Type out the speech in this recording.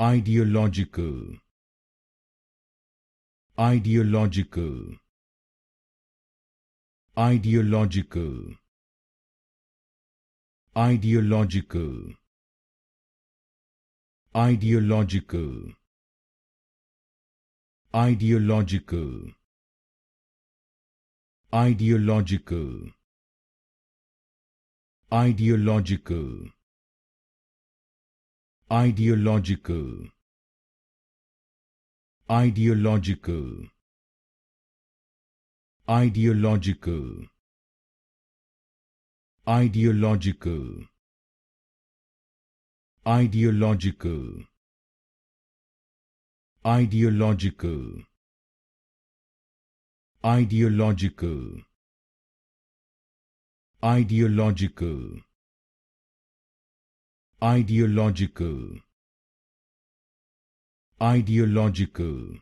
Ideological. Ideological. Ideological. Ideological. Ideological. Ideological. Ideological. Ideological. Ideological. Ideological. Ideological. Ideological. Ideological. Ideological. Ideological. Ideological. Ideological. Ideological.